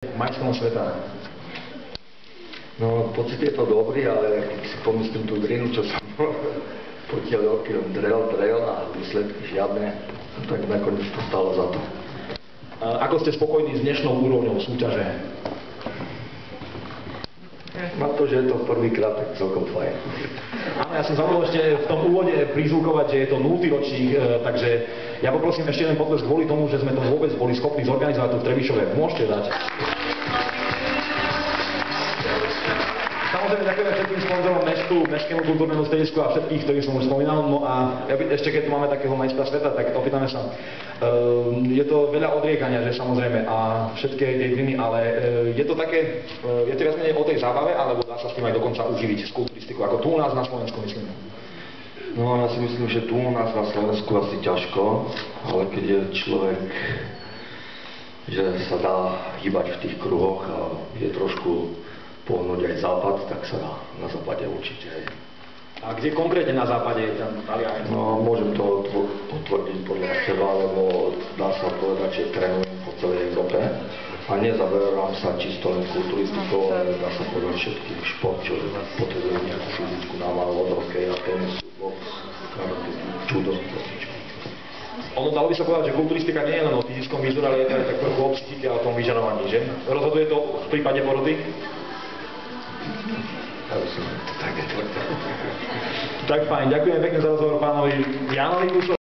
majstrom sveta? No, pocit je to dobrý, ale keď si pomyslím tú drinu, čo som po tie roky drel a výsledky žiadne, tak nakoniec to stalo za to. Ako ste spokojní s dnešnou úrovňou súťaže? Na to, že je to prvýkrát, tak celkom fajn. Áno, ja som zabudol ešte v tom úvode prizvukovať, že je to 0. ročník, takže ja poprosím ešte jeden potlesk kvôli tomu, že sme to vôbec boli schopní zorganizovať tu v Trebišove. Môžete dať. Samozrejme ďakujeme všetkým sponzorom mestu, Mestskému kultúrnemu stredisku a všetkých, ktorých som už spomínal. No a ešte keď tu máme takého majstra sveta, tak opýtame sa. Je to veľa odriekania, že samozrejme, a všetky tej driny, ale je to také, je to viac menej o tej zábave, alebo dá sa s tým aj dokonca uživiť z kulturistiku, ako tu u nás na Slovensku, myslím. No, ja si myslím, že tu u nás na Slovensku asi ťažko, ale keď je človek, že sa dá hýbať v tých kruhoch a je trošku pohnúť aj západ, tak sa dá na západe určite aj. A kde konkrétne na západe je ten Talian? No, môžem to potvrdiť podľa seba, lebo dá sa povedať, že trénujem po celej Európe a nezaberám sa čisto len kulturistikou, ale dá sa povedať všetkých šport, čo potrebujú nejakú fyzickú námahu od hokeja, tenisu, box, karate, judo, protičo. Ono dalo by sa povedať, že kulturistika nie je len o fyzickom výzore, ale je to aj tak trochu o psychike a o tom vyžarovaní, že? Rozhoduje to v prípade porody? Ja by som tak je. Tak fajn, ďakujem pekne za rozhovor pánovi Jánovi Kušovi.